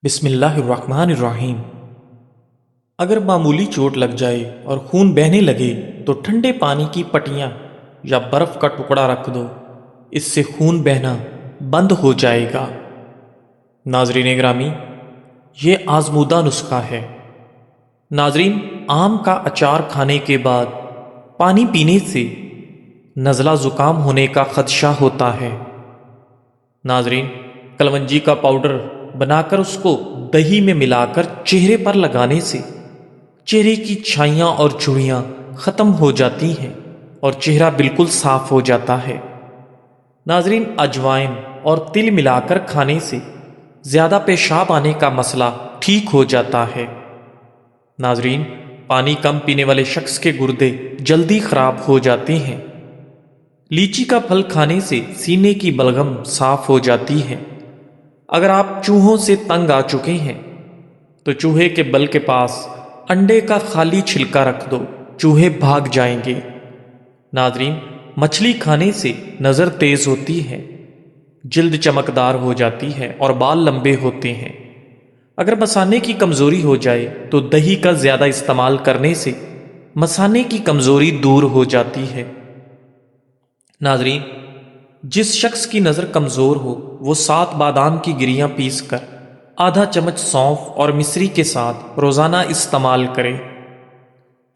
بسم اللہ الرحمن الرحیم۔ اگر معمولی چوٹ لگ جائے اور خون بہنے لگے تو ٹھنڈے پانی کی پٹیاں یا برف کا ٹکڑا رکھ دو، اس سے خون بہنا بند ہو جائے گا۔ ناظرین گرامی، یہ آزمودہ نسخہ ہے۔ ناظرین، آم کا اچار کھانے کے بعد پانی پینے سے نزلہ زکام ہونے کا خدشہ ہوتا ہے۔ ناظرین، کلونجی کا پاؤڈر بنا کر اس کو دہی میں ملا کر چہرے پر لگانے سے چہرے کی چھائیاں اور جھریاں ختم ہو جاتی ہیں اور چہرہ بالکل صاف ہو جاتا ہے۔ ناظرین، اجوائن اور تل ملا کر کھانے سے زیادہ پیشاب آنے کا مسئلہ ٹھیک ہو جاتا ہے۔ ناظرین، پانی کم پینے والے شخص کے گردے جلدی خراب ہو جاتے ہیں۔ لیچی کا پھل کھانے سے سینے کی بلغم صاف ہو جاتی ہے۔ اگر آپ چوہوں سے تنگ آ چکے ہیں تو چوہے کے بل کے پاس انڈے کا خالی چھلکا رکھ دو، چوہے بھاگ جائیں گے۔ ناظرین، مچھلی کھانے سے نظر تیز ہوتی ہے، جلد چمکدار ہو جاتی ہے اور بال لمبے ہوتے ہیں۔ اگر مثانے کی کمزوری ہو جائے تو دہی کا زیادہ استعمال کرنے سے مثانے کی کمزوری دور ہو جاتی ہے۔ ناظرین، جس شخص کی نظر کمزور ہو وہ 7 بادام کی گریاں پیس کر آدھا چمچ سونف اور مصری کے ساتھ روزانہ استعمال کرے۔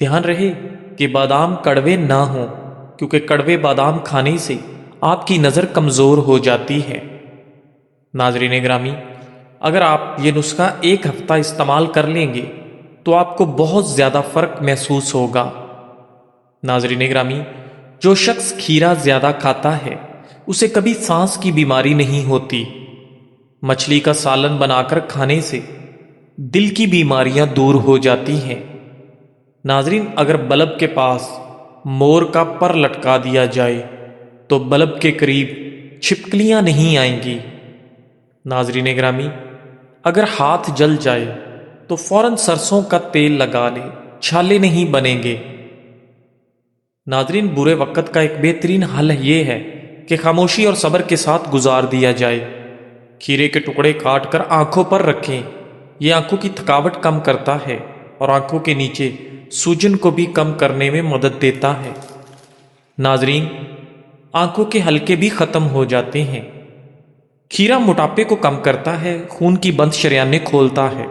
دھیان رہے کہ بادام کڑوے نہ ہوں، کیونکہ کڑوے بادام کھانے سے آپ کی نظر کمزور ہو جاتی ہے۔ ناظرین گرامی، اگر آپ یہ نسخہ 1 ہفتہ استعمال کر لیں گے تو آپ کو بہت زیادہ فرق محسوس ہوگا۔ ناظرین گرامی، جو شخص کھیرا زیادہ کھاتا ہے اسے کبھی سانس کی بیماری نہیں ہوتی۔ مچھلی کا سالن بنا کر کھانے سے دل کی بیماریاں دور ہو جاتی ہیں۔ ناظرین، اگر بلب کے پاس مور کا پر لٹکا دیا جائے تو بلب کے قریب چھپکلیاں نہیں آئیں گی۔ ناظرین گرامی، اگر ہاتھ جل جائے تو فوراً سرسوں کا تیل لگا لیں، چھالے نہیں بنیں گے۔ ناظرین، برے وقت کا ایک بہترین حل یہ ہے کہ خاموشی اور صبر کے ساتھ گزار دیا جائے۔ کھیرے کے ٹکڑے کاٹ کر آنکھوں پر رکھیں، یہ آنکھوں کی تھکاوٹ کم کرتا ہے اور آنکھوں کے نیچے سوجن کو بھی کم کرنے میں مدد دیتا ہے۔ ناظرین، آنکھوں کے حلقے بھی ختم ہو جاتے ہیں۔ کھیرا موٹاپے کو کم کرتا ہے، خون کی بند شریانیں کھولتا ہے۔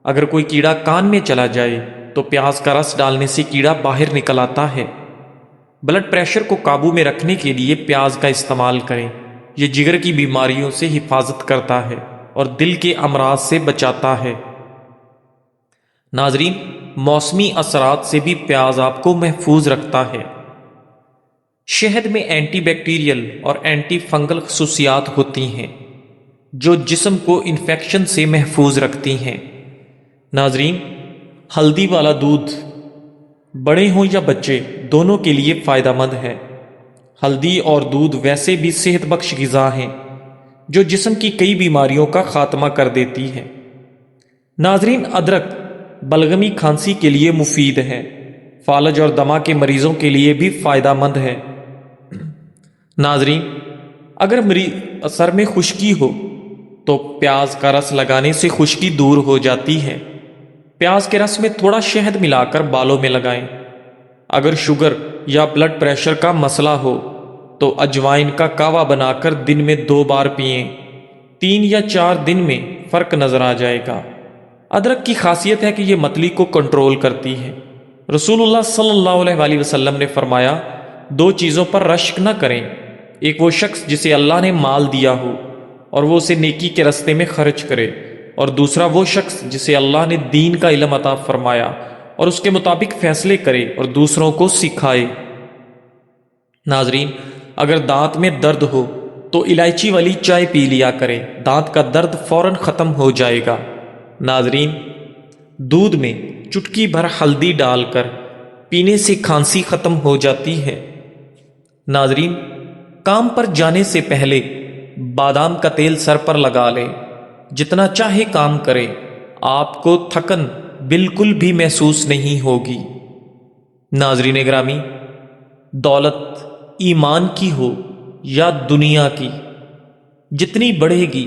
اگر کوئی کیڑا کان میں چلا جائے تو پیاز کا رس ڈالنے سے کیڑا باہر نکل آتا ہے۔ بلڈ پریشر کو قابو میں رکھنے کے لیے پیاز کا استعمال کریں، یہ جگر کی بیماریوں سے حفاظت کرتا ہے اور دل کے امراض سے بچاتا ہے۔ ناظرین، موسمی اثرات سے بھی پیاز آپ کو محفوظ رکھتا ہے۔ شہد میں اینٹی بیکٹیریل اور اینٹی فنگل خصوصیات ہوتی ہیں جو جسم کو انفیکشن سے محفوظ رکھتی ہیں۔ ناظرین، ہلدی والا دودھ بڑے ہوں یا بچے دونوں کے لیے فائدہ مند ہے۔ ہلدی اور دودھ ویسے بھی صحت بخش غذا ہیں جو جسم کی کئی بیماریوں کا خاتمہ کر دیتی ہے۔ ناظرین، ادرک بلغمی کھانسی کے لیے مفید ہے، فالج اور دمہ کے مریضوں کے لیے بھی فائدہ مند ہے۔ ناظرین، اگر سر میں خشکی ہو تو پیاز کا رس لگانے سے خشکی دور ہو جاتی ہے۔ پیاز کے رس میں تھوڑا شہد ملا کر بالوں میں لگائیں۔ اگر شوگر یا بلڈ پریشر کا مسئلہ ہو تو اجوائن کا کہوہ بنا کر دن میں 2 بار پئیں، 3 یا 4 دن میں فرق نظر آ جائے گا۔ ادرک کی خاصیت ہے کہ یہ متلی کو کنٹرول کرتی ہے۔ رسول اللہ صلی اللہ علیہ وآلہ وسلم نے فرمایا، 2 چیزوں پر رشک نہ کریں، ایک وہ شخص جسے اللہ نے مال دیا ہو اور وہ اسے نیکی کے راستے میں خرچ کرے، اور دوسرا وہ شخص جسے اللہ نے دین کا علم عطا فرمایا اور اس کے مطابق فیصلے کرے اور دوسروں کو سکھائے۔ ناظرین، اگر دانت میں درد ہو تو الائچی والی چائے پی لیا کریں، دانت کا درد فوراً ختم ہو جائے گا۔ ناظرین، دودھ میں چٹکی بھر ہلدی ڈال کر پینے سے کھانسی ختم ہو جاتی ہے۔ ناظرین، کام پر جانے سے پہلے بادام کا تیل سر پر لگا لیں، جتنا چاہے کام کریں، آپ کو تھکن بالکل بھی محسوس نہیں ہوگی۔ ناظرین گرامی، دولت ایمان کی ہو یا دنیا کی، جتنی بڑھے گی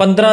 15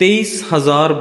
23,000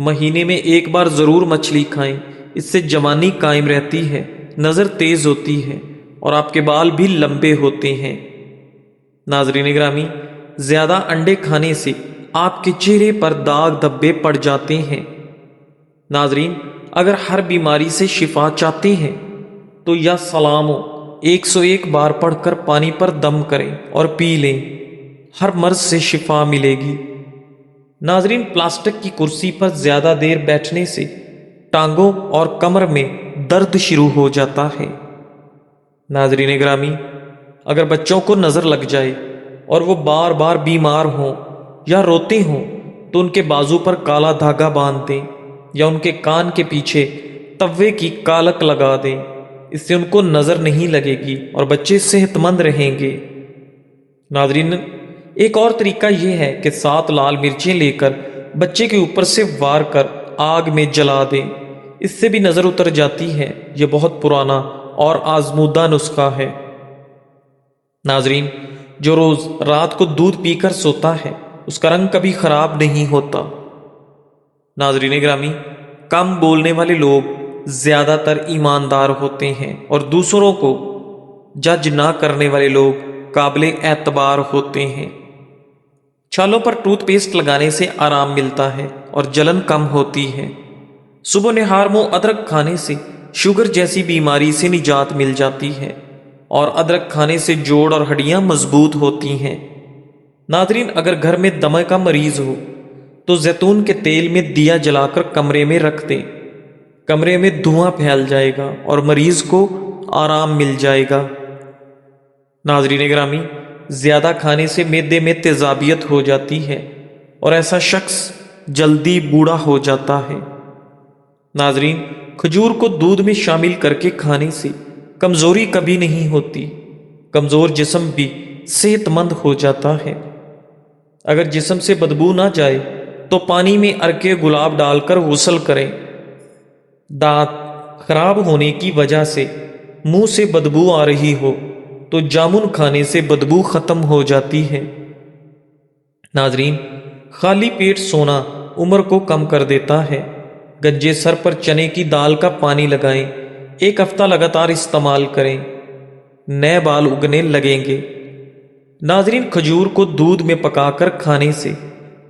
مہینے میں ایک بار ضرور مچھلی کھائیں، اس سے جوانی قائم رہتی ہے، نظر تیز ہوتی ہے اور آپ کے بال بھی لمبے ہوتے ہیں۔ ناظرین گرامی، زیادہ انڈے کھانے سے آپ کے چہرے پر داغ دھبے پڑ جاتے ہیں۔ ناظرین، اگر ہر بیماری سے شفا چاہتے ہیں تو یا سلامو 101 بار پڑھ کر پانی پر دم کریں اور پی لیں، ہر مرض سے شفا ملے گی۔ ناظرین، پلاسٹک کی کرسی پر زیادہ دیر بیٹھنے سے ٹانگوں اور کمر میں درد شروع ہو جاتا ہے۔ ناظرین گرامی، اگر بچوں کو نظر لگ جائے اور وہ بار بار بیمار ہوں یا روتے ہوں تو ان کے بازو پر کالا دھاگا باندھ دیں یا ان کے کان کے پیچھے توے کی کالک لگا دیں، اس سے ان کو نظر نہیں لگے گی اور بچے صحت مند رہیں گے۔ ناظرین، ایک اور طریقہ یہ ہے کہ 7 لال مرچیں لے کر بچے کے اوپر سے وار کر آگ میں جلا دیں، اس سے بھی نظر اتر جاتی ہے۔ یہ بہت پرانا اور آزمودہ نسخہ ہے۔ ناظرین، جو روز رات کو دودھ پی کر سوتا ہے اس کا رنگ کبھی خراب نہیں ہوتا۔ ناظرین گرامی، کم بولنے والے لوگ زیادہ تر ایماندار ہوتے ہیں اور دوسروں کو جج نہ کرنے والے لوگ قابل اعتبار ہوتے ہیں۔ چھالوں پر ٹوتھ پیسٹ لگانے سے آرام ملتا ہے اور جلن کم ہوتی ہے۔ صبح نہار منہ ادرک کھانے سے شوگر جیسی بیماری سے نجات مل جاتی ہے اور ادرک کھانے سے جوڑ اور ہڈیاں مضبوط ہوتی ہیں۔ ناظرین، اگر گھر میں دمے کا مریض ہو تو زیتون کے تیل میں دیا جلا کر کمرے میں رکھ دیں، کمرے میں دھواں پھیل جائے گا اور مریض کو آرام مل جائے گا۔ ناظرین گرامی، زیادہ کھانے سے معدے میں تیزابیت ہو جاتی ہے اور ایسا شخص جلدی بوڑھا ہو جاتا ہے۔ ناظرین، کھجور کو دودھ میں شامل کر کے کھانے سے کمزوری کبھی نہیں ہوتی، کمزور جسم بھی صحت مند ہو جاتا ہے۔ اگر جسم سے بدبو نہ جائے تو پانی میں ارکے گلاب ڈال کر غسل کریں۔ دانت خراب ہونے کی وجہ سے منہ سے بدبو آ رہی ہو تو جامن کھانے سے بدبو ختم ہو جاتی ہے۔ ناظرین، خالی پیٹ سونا عمر کو کم کر دیتا ہے۔ گنجے سر پر چنے کی دال کا پانی لگائیں، 1 ہفتہ لگاتار استعمال کریں، نئے بال اگنے لگیں گے۔ ناظرین، کھجور کو دودھ میں پکا کر کھانے سے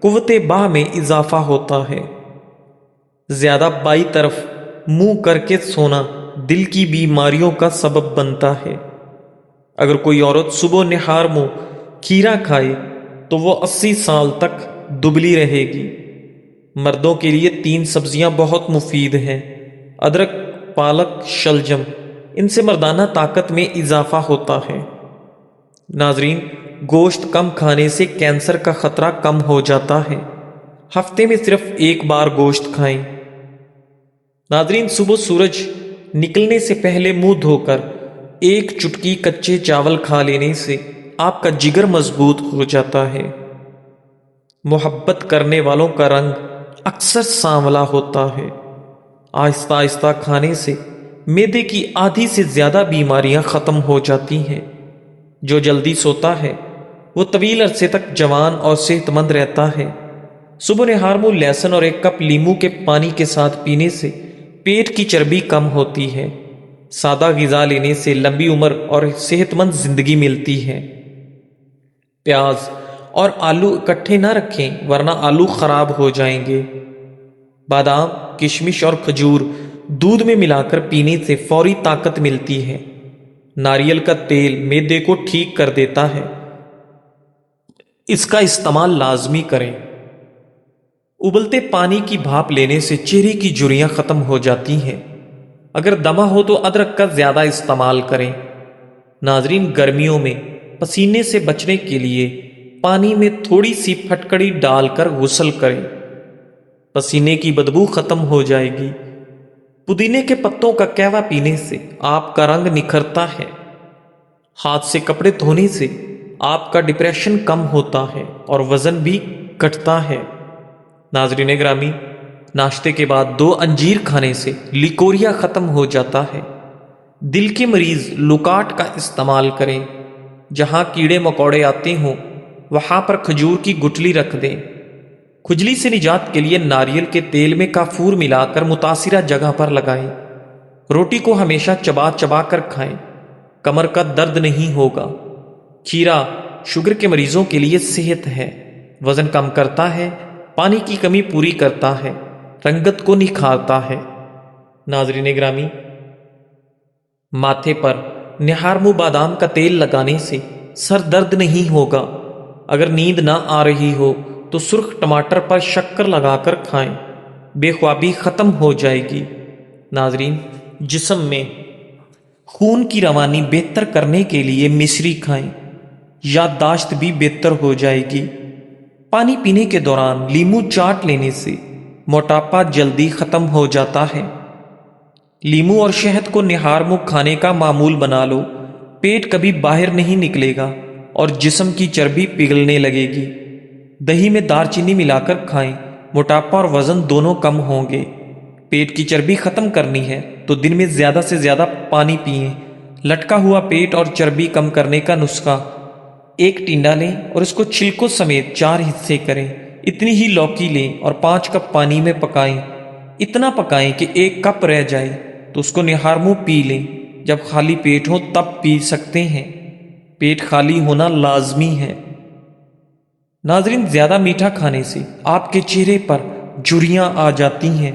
قوت باہ میں اضافہ ہوتا ہے۔ زیادہ بائیں طرف منہ کر کے سونا دل کی بیماریوں کا سبب بنتا ہے۔ اگر کوئی عورت صبح نہار منہ کھیرا کھائے تو وہ 80 سال تک دبلی رہے گی۔ مردوں کے لیے 3 سبزیاں بہت مفید ہیں: ادرک، پالک، شلجم، ان سے مردانہ طاقت میں اضافہ ہوتا ہے۔ ناظرین، گوشت کم کھانے سے کینسر کا خطرہ کم ہو جاتا ہے۔ ہفتے میں صرف 1 بار گوشت کھائیں۔ ناظرین، صبح سورج نکلنے سے پہلے منہ دھو کر 1 چٹکی کچے چاول کھا لینے سے آپ کا جگر مضبوط ہو جاتا ہے۔ محبت کرنے والوں کا رنگ اکثر سانولا ہوتا ہے۔ آہستہ آہستہ کھانے سے معدے کی آدھی سے زیادہ بیماریاں ختم ہو جاتی ہیں۔ جو جلدی سوتا ہے وہ طویل عرصے تک جوان اور صحت مند رہتا ہے۔ صبح نہار منہ لہسن اور 1 کپ لیموں کے پانی کے ساتھ پینے سے پیٹ کی چربی کم ہوتی ہے۔ سادہ غذا لینے سے لمبی عمر اور صحت مند زندگی ملتی ہے۔ پیاز اور آلو اکٹھے نہ رکھیں ورنہ آلو خراب ہو جائیں گے۔ بادام، کشمش اور کھجور دودھ میں ملا کر پینے سے فوری طاقت ملتی ہے۔ ناریل کا تیل معدے کو ٹھیک کر دیتا ہے، اس کا استعمال لازمی کریں۔ ابلتے پانی کی بھاپ لینے سے چہرے کی جھریاں ختم ہو جاتی ہیں۔ اگر دمہ ہو تو ادرک کا زیادہ استعمال کریں۔ ناظرین، گرمیوں میں پسینے سے بچنے کے لیے پانی میں تھوڑی سی پھٹکڑی ڈال کر غسل کریں، پسینے کی بدبو ختم ہو جائے گی۔ پودینے کے پتوں کا قہوہ پینے سے آپ کا رنگ نکھرتا ہے۔ ہاتھ سے کپڑے دھونے سے آپ کا ڈپریشن کم ہوتا ہے اور وزن بھی گھٹتا ہے۔ ناظرین گرامی، ناشتے کے بعد 2 انجیر کھانے سے لیکوریا ختم ہو جاتا ہے۔ دل کے مریض لوکاٹ کا استعمال کریں۔ جہاں کیڑے مکوڑے آتے ہوں وہاں پر کھجور کی گٹلی رکھ دیں۔ کھجلی سے نجات کے لیے ناریل کے تیل میں کافور ملا کر متاثرہ جگہ پر لگائیں۔ روٹی کو ہمیشہ چبا چبا کر کھائیں، کمر کا درد نہیں ہوگا۔ کھیرا شوگر کے مریضوں کے لیے صحت ہے، وزن کم کرتا ہے، پانی کی کمی پوری کرتا ہے، رنگت کو نکھارتا ہے۔ ناظرین گرامی، ماتھے پر نہارمو بادام کا تیل لگانے سے سر درد نہیں ہوگا۔ اگر نیند نہ آ رہی ہو تو سرخ ٹماٹر پر شکر لگا کر کھائیں، بے خوابی ختم ہو جائے گی۔ ناظرین، جسم میں خون کی روانی بہتر کرنے کے لیے مصری کھائیں، یادداشت بھی بہتر ہو جائے گی۔ پانی پینے کے دوران لیمو چاٹ لینے سے موٹاپا جلدی ختم ہو جاتا ہے۔ لیمو اور شہد کو نہارمو کھانے کا معمول بنا لو، پیٹ کبھی باہر نہیں نکلے گا اور جسم کی چربی پگھلنے لگے گی۔ دہی میں دار چینی ملا کر کھائیں، موٹاپا اور وزن دونوں کم ہوں گے۔ پیٹ کی چربی ختم کرنی ہے تو دن میں زیادہ سے زیادہ پانی پئیں۔ لٹکا ہوا پیٹ اور چربی کم کرنے کا نسخہ: ایک ٹنڈا لیں اور اس کو چھلکوں سمیت 4 حصے کریں، اتنی ہی لوکی لیں اور 5 کپ پانی میں پکائیں۔ اتنا پکائیں کہ 1 کپ رہ جائے تو اس کو نہارمو پی لیں۔ جب خالی پیٹ ہو تب پی سکتے ہیں، پیٹ خالی ہونا لازمی ہے۔ ناظرین، زیادہ میٹھا کھانے سے آپ کے چہرے پر جھریاں آ جاتی ہیں،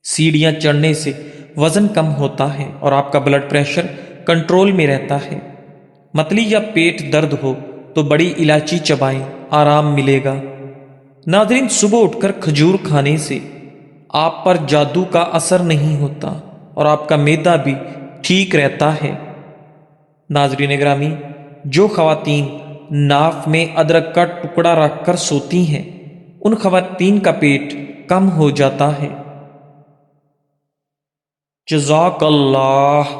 سیڑھیاں چڑھنے سے وزن کم ہوتا ہے اور آپ کا بلڈ پریشر کنٹرول میں رہتا ہے۔ متلی یا پیٹ درد ہو تو بڑی الائچی چبائیں، آرام ملے گا۔ ناظرین، صبح اٹھ کر کھجور کھانے سے آپ پر جادو کا اثر نہیں ہوتا اور آپ کا معدہ بھی ٹھیک رہتا ہے۔ ناظرین گرامی، جو خواتین ناف میں ادرک کا ٹکڑا رکھ کر سوتی ہیں، ان خواتین کا پیٹ کم ہو جاتا ہے۔ جزاک اللہ۔